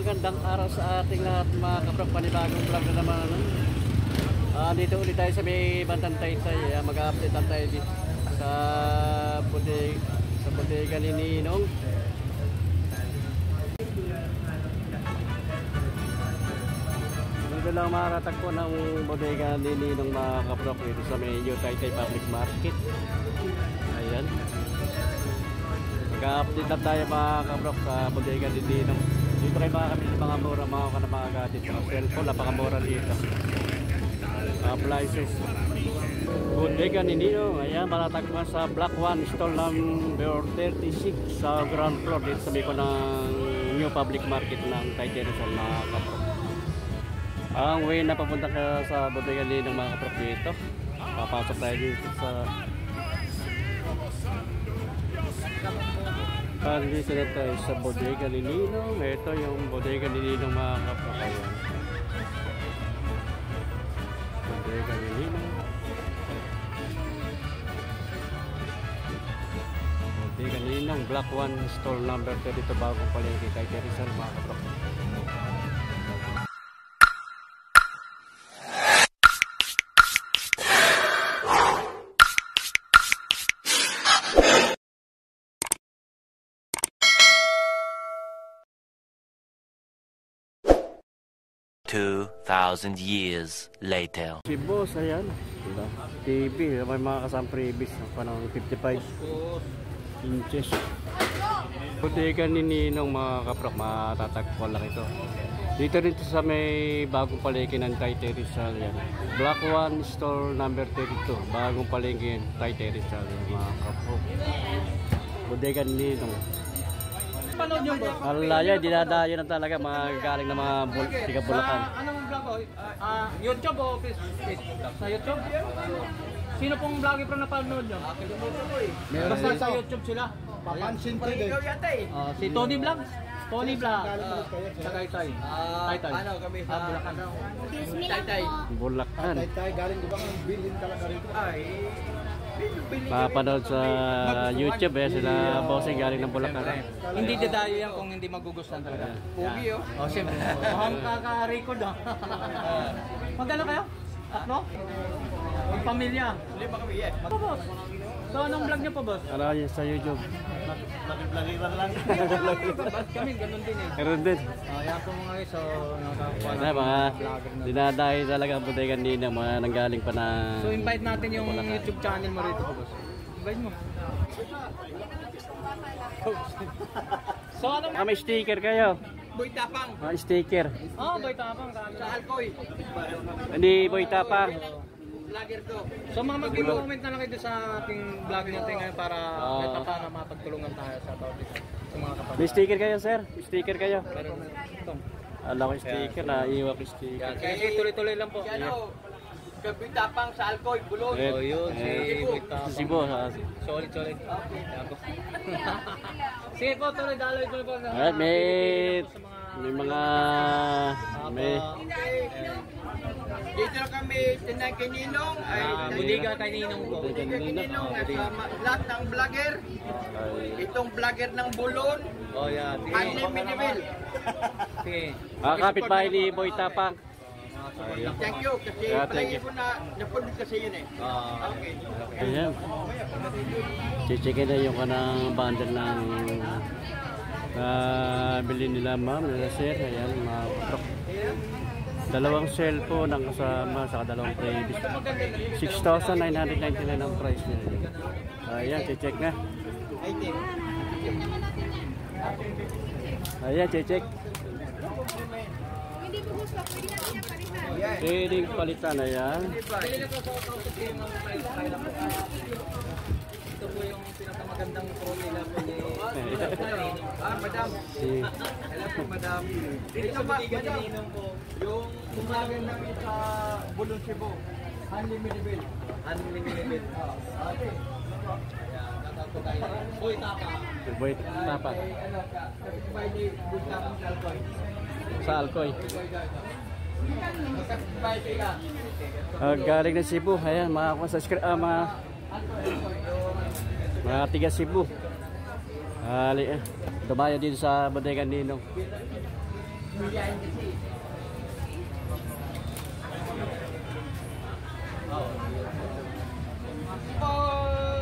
magandang araw sa ating lahat mga kabrok, panibagong vlog na naman. Dito ulit tayo sa may Bandang Taytay. Mag-update tayo dito sa bodega ni Ninong. Dito lang maratagpo ng bodega ni Ninong mga kabrok dito sa may New Taytay Public Market. Ayan. Mag-update na tayo mga kabrok sa bodega ni Ninong. Dito kayo makakabili ng mga mura, mga gadget, mga cellphone, napakamura dito. Appliances. Bodega ni Ninong. Ayan, matatagpuan sa Block 1, stall number 36 sa ground floor dito sa ko ng New Public Market ng Taytay Rizal mga kaprok. Ang way na papunta ka sa bodega ni Ninong mga kaprok dito. Papasok tayo dito sa dito na tayo sa bodega ni Ninong. Ito yung bodega ni Ninong mga kaprok. Ayan. Bodega ni Ninong. Bodega ni Ninong, Block 1, stall number 32, bagong palengke, Taytay Rizal mga kaprok. $2,000 years later. Si boss, ayan. TV, may mga kasama previous panang 55 inches. Bodega ni Ninong mga kaprok, matatagpuan lang ito. Dito rin sa may bagong palengke ng Taytay Rizal yan. Block 1, store number 32, bagong palengke Taytay Rizal mga kaprok. Bodega ni Ninong. Panood nyo ba? Alaya, dinadayo na talaga mga galing na mga tiga Bulacan. Anong vlog ko? YouTube o Facebook? Sa YouTube? Sino pong vlogger pa napanood nyo? Basta sa YouTube sila. Papansin ko din. Si Tony Vlogs. Tony Vlog. Sa Taytay. Taytay. Ano kami sa Bulacan. Taytay. Bulacan. Taytay, galing di ba ang bilhin talaga rito? Ay, Papanood sa YouTube sila bossing galing ng Bulacan. Hindi dadayo yan kung hindi magugustuhan talaga. Pugi oh. Oh, siyempre. Mukhang kaka-record Magkano kayo? Tatlo? Pamilya? Hindi pa kami yan. Ano boss? So anong vlog niyo po boss? Ano yun sa YouTube? Nag-vlogiran lang. Kami ganun din eh. Meron din. Yan po mga guys, so nakakuha Yan na mga dinadayo talaga ang bodega ni Ninong, mga nanggaling pa na. So invite natin yung YouTube channel mo rito boss. Invite mo. So ano? May sticker kayo. Boy Tapang. Sticker. Oh, boy tapang Sa Alcoy. Hindi boy tapang. Vlogger ko. So mga mag-comment na lang kayo sa ating vlog natin ngayon para kahit pa paano mapagtulungan tayo sa bawat isa. Sa mga kapatid. May sticker kayo sir? Sticker kayo? Pero ito. Alam ko sticker na iwa ko sticker. Sige, tuloy-tuloy lang po. Ano? Boy Tapang sa Alcoy, Bulon. Oh, yun. Si Boy Tapang. Si boss. Solid. Sige po, tuloy po. May mga Dito na kami tinay kay Ninong. Bodega kay Ninong po. Bodega kay Ninong. Lahat ng vlogger. Itong vlogger ng Bulon. Oh, yeah. Unlimited. Sige. kapitbahay ni Boy Tapang. Thank you. Kasi palagi ko na napulog kasi yun eh. Okay. Ayan. Chichikin na yung kanang bundle ng bili nila ma'am, nila sir. Ayan, mga kaprok. Dalawang cellphone ang kasama sa dalawang previous. 6,999 ang price niya. Ayan, check na. Ayan, check. Pwedeng palitan. Ayan. Ito po yung pinakamagandang pro nila po ni Madam. Hello po, madam. Dito ba, madam? Yung vlogger namin sa Bulon, Cebu. Unlimited. Okay. Boy Tapang. Boy Tapang. Ano, kapitbahay ni Boy Tapang sa Alcoy. Sa Alcoy. Kapitbahay sila. Galing na Cebu. Ayan, mga tiga Cebu. Dumayo dito sa bodega ni Ninong.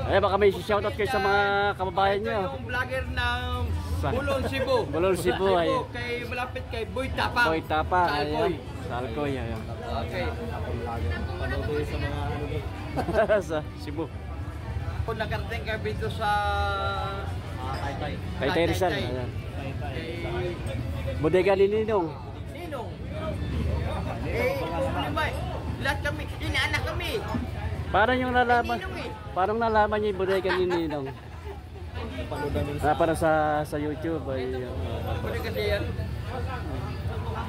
Eh, baka may shoutout kayo sa mga kababayan Ito nyo. yung vlogger ng Sa- Bulon, Cebu. Bulon, Cebu, ay. Kay malapit kay Boy Tapang. Boy Tapa, Sa ayun. Alcoy. Sa Alcoy, ayun. Okay. Sa Cebu. Kung nakarating kami dito sa Kay Rizal, Taytay. ayan. Kay Bodega ni Ninong. Ninong. Lima. Lahat kami, inaanak kami. Parang yung nalaman, Ninong eh. parang nalaman niya yung bodega ni Ninong. Para sa YouTube ay Pwede kasi yan.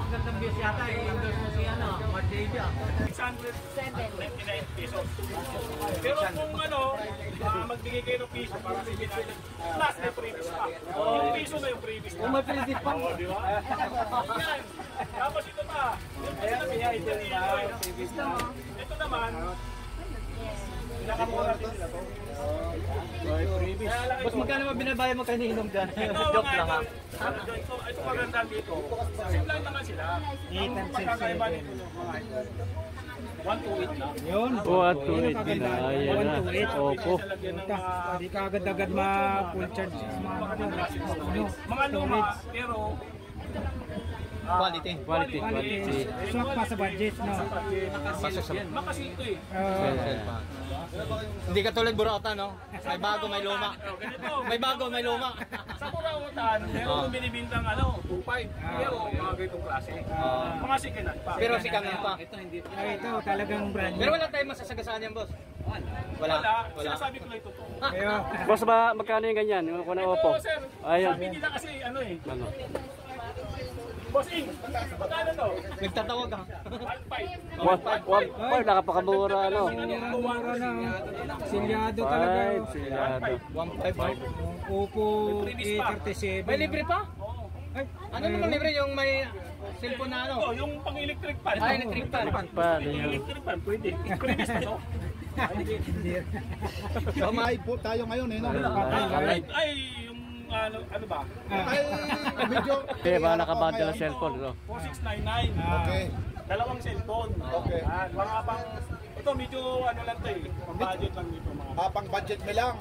Magandang biyos yata eh. Endorse mo si ano, Mark Davey ah. 699 pesos. Pero kung ano, magbigay kayo ng piso para sa ibinayad, plus may previous pa. Yung piso na yung previous na. May previous pa. Oo, di ba? Yan. Tapos ito pa. Yung sinabi, ito naman, pinakamura din nila to. Boss, magkano ba binabayad mo kay Ninong dyan? Ito, Joke mga lang ha. ito maganda dito. Simple lang naman sila. Ang pagkakaiba nito yung mga ito. 128 lang. Yun. What to it na. Ayan na. Opo. Lalagyan ng mga Hindi ka agad-agad ma-full charge sa mga mga luma, pero Quality. Quality. swak pa sa budget, no? makasi ito eh. Hindi ka tulad Burota, no? May bago, may luma. Ganito. May bago, may luma. Sa Burautan, meron binibintang ano, 2.5. Pero mga ganitong klase. Mga second hand pa. Pero si Kanan pa. Ay, ito talagang brand Pero new. wala tayong masasagasaan yan, boss. Wala. Sinasabi ko lang ito. Kayo, Boss ba magkano yung ganyan? Yung kuna Opo. Ito, sir. Ayun. Sabi nila kasi ano eh. Ano? Bossing, magkano to? Nagtatawag ha. 1.5. Nakapakamura ano. mura na. Silyado talaga. Ay, silyado. 1.5. Oppo A37. May libre pa? Oo. Ay, Ano naman libre yung may cellphone na ano? Ito, yung pang-electric fan. Ah, electric fan. Pa, Electric fan, pwede. Previous na to. Live po tayo ngayon eh. No? Ay, yung ano ba? Ay, medyo... Kaya ba nakabundle ng cellphone, no? 4699. Okay. Dalawang cellphone. Okay. Mga pang... Ito medyo ano lang to eh. Pang budget lang dito mga. Pang budget mo lang.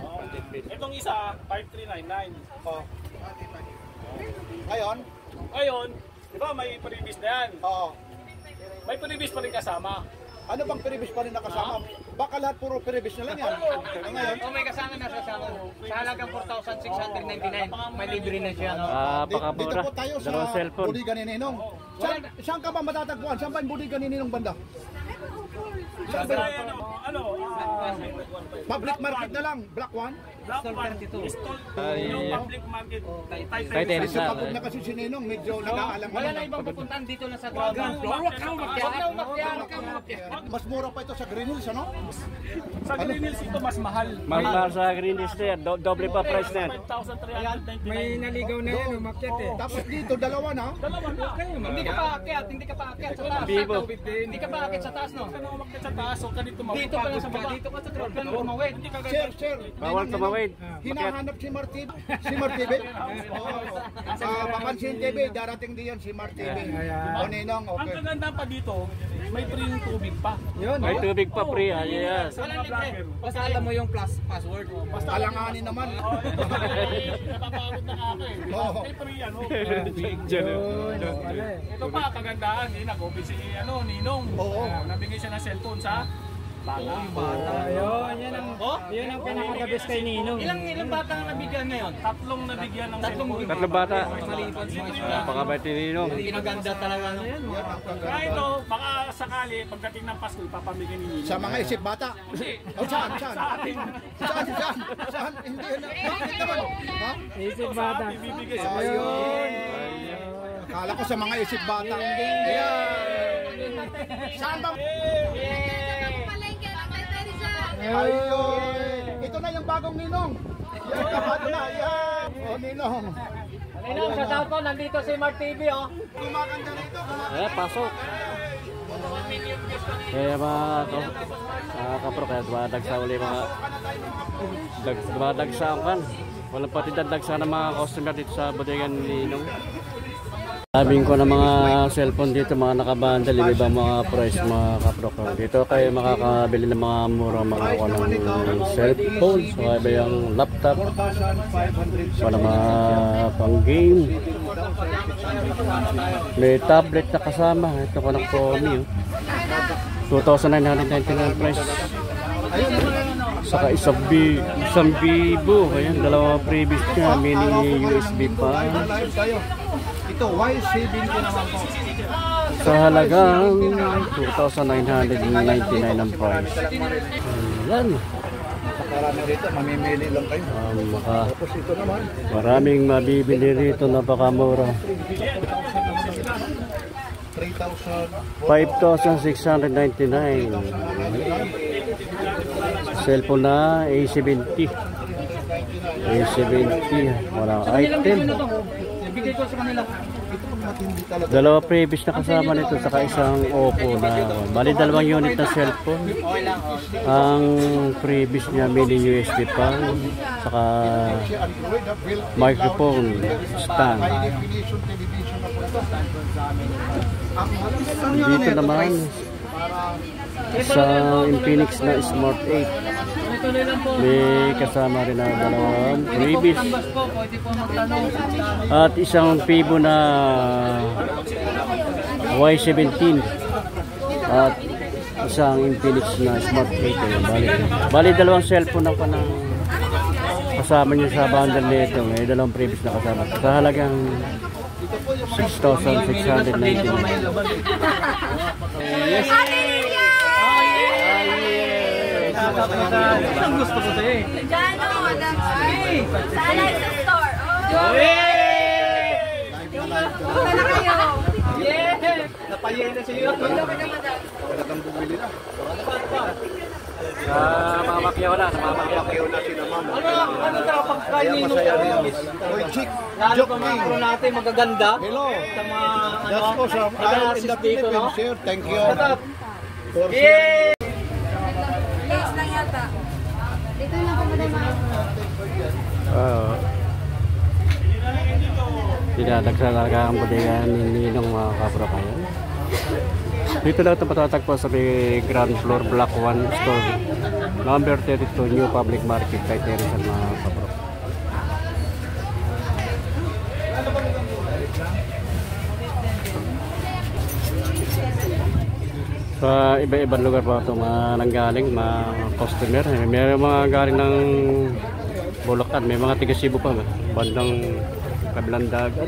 Itong isa, 5399. Oh. Ngayon, Ngayon, di ba may previous na yan? oh, May previous pa rin kasama. ano bang previous pa rin nakasama? Baka lahat puro previous na lang yan. Ngayon, Oh, may kasama na kasama. Sa halagang 4,699, may libre na siya, no? dito Pakamura. po tayo sa Dalawang cellphone. Budiga ni Ninong. Saan ka ba matatagpuan? Saan ba yung Budiga ni Ninong banda? Saan ba? Public market na lang, Black One. Black one, stall, Ay, yung yeah. public market. Kay Teresa. Kasi pagod na kasi si Ninong, medyo nag-aalang Wala na naman. ibang pupuntahan dito lang sa ground floor. Huwag kang Mas mura pa ito sa Green Hills, ano? Sa Green Hills ito mas mahal. Mahal sa Green Hills na yan. Doble pa price na yan. 5,399. may naligaw na yan, umakyat eh. Tapos dito, dalawa na. Dalawa na. Hindi ka pa aakyat, hindi ka pa aakyat sa taas. Vivo. Hindi ka pa aakyat sa taas, no? Ano umakyat sa taas, o kanito mawid. Dito ka lang sa baba. Dito ka sa ground floor, tumawid. Hindi ka Sir, Bawal tumawid. hinahanap si Martin. Si Martin. Papansin TV, darating diyan si Martin. O Ninong, Ang okay. kaganda pa dito, may free yung tubig pa. Yun. May tubig pa free. Ayan. Sa mga vlogger. Basta alam mo yung password. Alanganin naman. Napapagod na ako eh. Oo. May free ano. Yun. Wala eh. Ito pa, kagandahan. Nag-offer si Ninong. Oo. Nabigay siya ng cellphone sa bata. Ayun, yan ang, Oh? yun ang pinaka-the-best kay Ninong. Ilang bata ang nabigyan ngayon? Tatlong nabigyan ng Tatlong cellphone. Tatlong bata. Maliban sa mga Napakabait ni Ninong. pinaganda talaga, no? Kaya ito, baka sakali, pagdating ng Pasko, ipapamigay ni Ninong. Sa mga isip bata. O saan? Saan? Sa atin. Saan? Hindi na. Bakit naman? Ha? Isip bata. Ibibigay sa Ayun. Akala ko sa mga isip bata. Ayan. Saan ba? Ayun. Ito na yung bagong Ninong. Yan, kapado na. Yan. O Ninong. Ninong, sa tao po, nandito si Mark TV, oh. Kumakanda rito. Eh, pasok. Kaya mga kapro, kaya dumadagsa uli mga dumadagsa ang kan. Walang pati dadagsa ng mga customer dito sa bodega ni Ninong. Sabing ko ng mga cellphone dito, mga nakabundle, iba mga price mga kaprok. Dito kayo makakabili ng mga murang mga ng cellphone, so iba yung laptop, para mga pang game. May tablet na kasama, ito ko ng Xiaomi. 2,999 price. Saka isang Vivo, ayan, dalawa previous niya, mini USB pa. Ito, Y70 naman po. Sa halagang 2,999 ang price. Ayan. Marami rito, mamimili lang kayo. Tapos ito naman. Maraming mabibili rito, napakamura. 5,699. Cellphone na A70. A70, walang item. Bigay ko sa kanila. Dalawa previous na kasama nito, saka isang Oppo na bali dalawang unit na cellphone. Ang previous niya mini USB pa, saka microphone stand. Dito naman sa Infinix na Smart 8. May kasama rin na dalawang previous at isang Vivo na Y17 at isang Infinix na Smart 8. Bali dalawang cellphone na pa ng kasama nyo sa bundle nito. May dalawang previous na kasama sa halagang 6,699. Yes. Ang gusto ko sa'yo eh. Diyan o, sa Alexa Store. Punta na kayo. Napayena sa'yo. Talagang bumili na. Mamakyaw na sila mama. Ano ka pagkain ni Nino? Oy, chick. Lalo pa mga crew natin magaganda. Hello. Sa mga That's ko sa in the Philippines, sir. Thank you. For Yay! Legs lang yata. Dito lang po madama. Dinadagsa talaga ang bodega ni Ninong mga kaprokayan. Dito lang ito matatagpo sa may ground floor block 1 store number 32 New Public Market kay Teresa mga kaprok. Sa iba-ibang lugar pa ito mga nanggaling, mga customer. May mga galing ng Bulacan, may mga tiga Cebu pa, bandang kabilang dagat.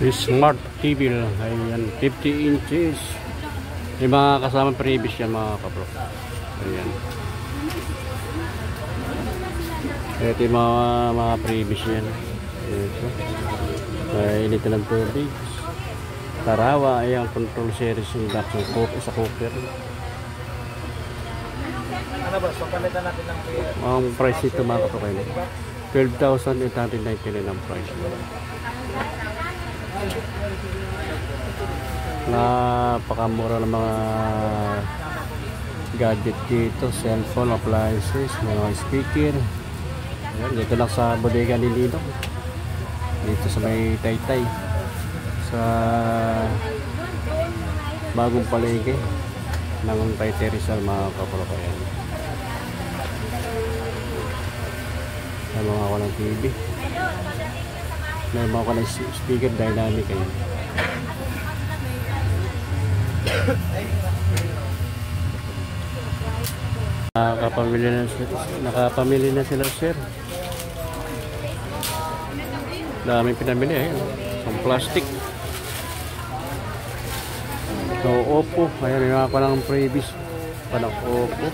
Smart TV, ayan, 50 inches. May mga kasama previous yan mga kapro. Ayan. Ito yung mga previous yan. Ito. Ito ng tubig. Tarawa, ayan, control series yung Datsun sa cooker. Ano ba? So palitan natin ng Ang price ito mga kapro, 12,899 ang price. Napakamura ng mga gadget dito, cellphone, appliances, mga speaker. Ayan, dito lang sa bodega ni Nino, dito sa may Taytay, sa bagong palengke ng Taytay Rizal mga kapro-kayan. May mga walang TV, may mga walang speaker dynamic kayo. Nakapamili na sila sir. Daming pinamili eh. Ang plastic. So Oppo, ayan yung ako ng previous panang Oppo.